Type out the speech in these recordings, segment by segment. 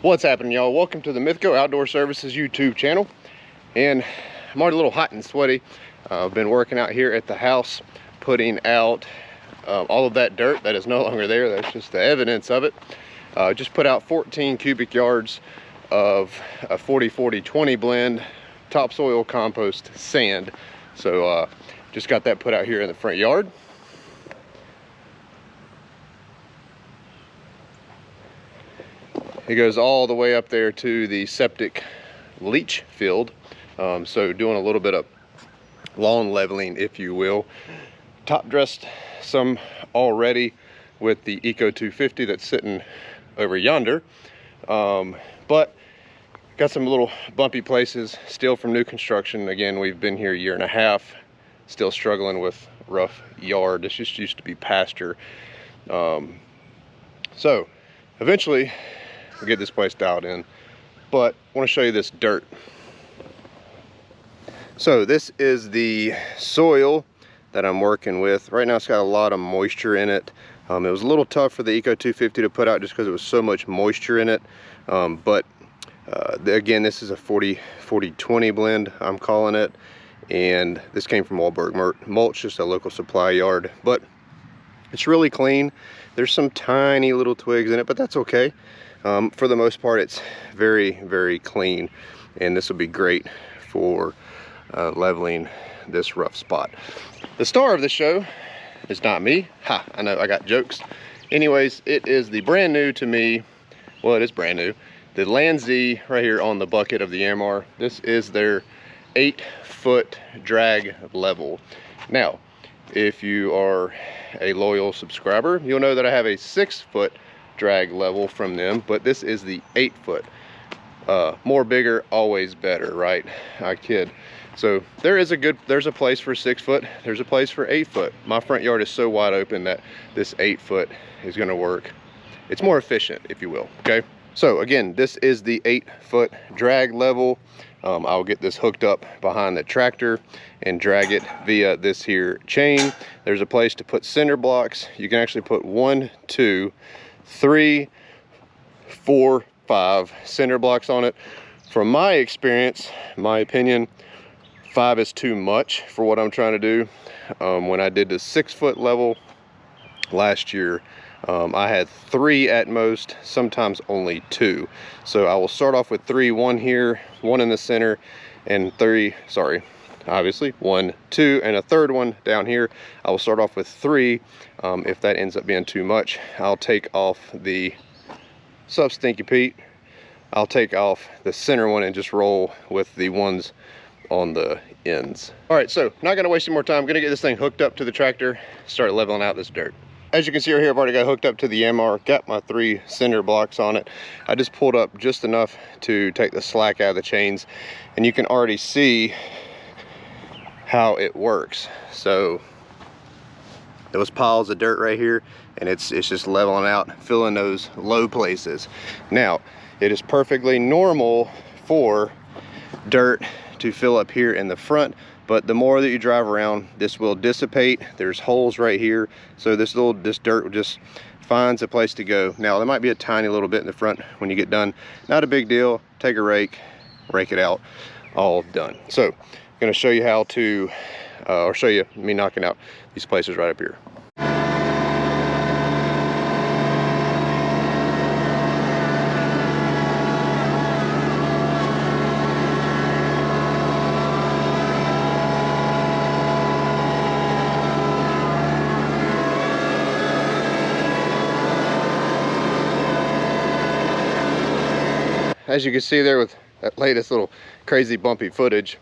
What's happening, y'all? Welcome to the MITHGO Outdoor Services YouTube channel. And I'm already a little hot and sweaty. I've been working out here at the house, putting out all of that dirt that is no longer there. That's just the evidence of it. Just put out 14 cubic yards of a 40-40-20 blend topsoil, compost, sand. So just got that put out here in the front yard. It goes all the way up there to the septic leach field. So doing a little bit of lawn leveling, if you will. Top dressed some already with the Eco 250 that's sitting over yonder. But got some little bumpy places still from new construction. Again, we've been here a year and a half, still struggling with rough yard. This just used to be pasture. So eventually we'll get this place dialed in, but I want to show you this dirt. So this is the soil that I'm working with. Right now it's got a lot of moisture in it. It was a little tough for the Eco 250 to put out just because it was so much moisture in it. Again, this is a 40-40-20 blend, I'm calling it. And this came from Wahlberg Mulch, just a local supply yard. But it's really clean. There's some tiny little twigs in it, but that's okay. For the most part, it's very, very clean. And this will be great for leveling this rough spot. The star of the show is not me. Ha, I know, I got jokes. Anyways, it is the brand new to me, well, it is brand new, the Land Z right here on the bucket of the MR. This is their 8-foot drag level. Now, if you are a loyal subscriber, you'll know that I have a 6-foot drag level from them, but this is the 8-foot. More bigger, always better, right? I kid. So there's a place for 6-foot, there's a place for 8-foot. My front yard is so wide open that this 8-foot is gonna work. It's more efficient, if you will, okay? So again, this is the 8-foot drag level. I'll get this hooked up behind the tractor and drag it via this here chain. There's a place to put cinder blocks. You can actually put 1, 2, 3, 4, 5 cinder blocks on it. From my experience, my opinion, 5 is too much for what I'm trying to do. When I did the 6-foot level last year, I had 3 at most, sometimes only 2. So I will start off with 3, 1 here, 1 in the center, and 3, sorry, obviously 1, 2, and a third one down here. I will start off with 3. If that ends up being too much, I'll take off the Stinky Pete. I'll take off the center one and just roll with the ones on the ends. All right, so not gonna waste any more time. I'm gonna get this thing hooked up to the tractor, start leveling out this dirt. As you can see right here, I've already got hooked up to the MR, got my 3 cinder blocks on it. I just pulled up just enough to take the slack out of the chains, and you can already see how it works. So those piles of dirt right here, and it's just leveling out, filling those low places. Now, it is perfectly normal for dirt to fill up here in the front, but the more that you drive around, this will dissipate. There's holes right here, so this dirt just finds a place to go. Now, there might be a tiny little bit in the front when you get done. Not a big deal. Take a rake it out, all done. So I'm gonna show you how to, or show you me knocking out these places right up here. As you can see there with that latest little crazy bumpy footage,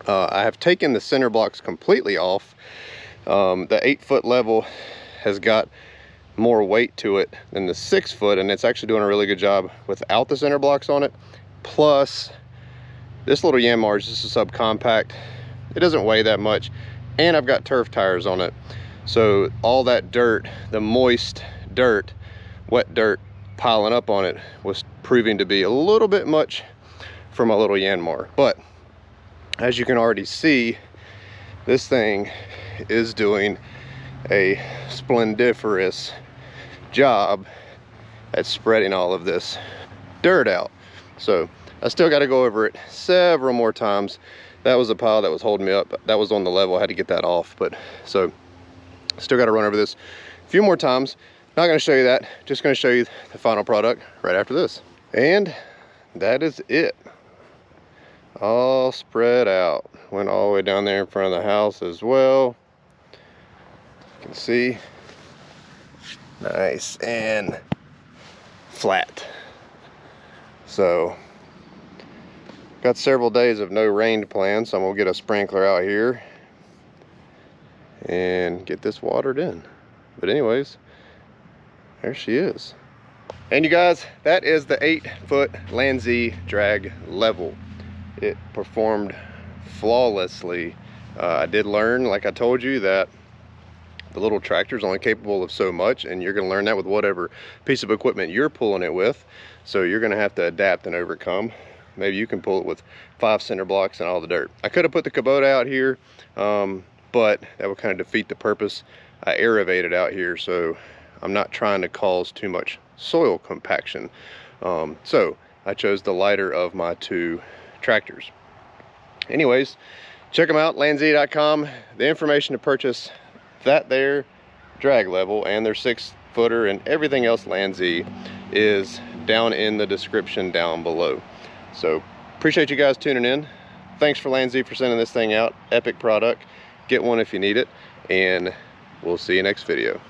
I have taken the center blocks completely off. The 8-foot level has got more weight to it than the 6-foot, and it's actually doing a really good job without the center blocks on it. Plus, this little Yanmar is just a subcompact. It doesn't weigh that much, and I've got turf tires on it. So all that dirt, the moist dirt, wet dirt, piling up on it was proving to be a little bit much for my little Yanmar. But as you can already see, this thing is doing a splendiferous job at spreading all of this dirt out. So I still got to go over it several more times. That was a pile that was holding me up. That was on the level. I had to get that off. But so still got to run over this a few more times. Not going to show you that. Just going to show you the final product right after this. And that is it. All spread out. Went all the way down there in front of the house as well. You can see. Nice and flat. So got several days of no rain planned, so I'm gonna get a sprinkler out here and get this watered in. But anyways, there she is. And you guys, that is the 8-foot Landsea drag level. It performed flawlessly. I did learn, like I told you, that the little tractor is only capable of so much, and you're going to learn that with whatever piece of equipment you're pulling it with. So you're going to have to adapt and overcome. Maybe you can pull it with 5 cinder blocks and all the dirt. I could have put the Kubota out here, but that would kind of defeat the purpose. I aerated out here, so I'm not trying to cause too much soil compaction. So I chose the lighter of my 2 tractors. Anyways, check them out, landsea.com. The information to purchase that there drag level and their 6-footer and everything else Landsea is down in the description down below. So appreciate you guys tuning in. Thanks for Landsea for sending this thing out. Epic product. Get one if you need it, and we'll see you next video.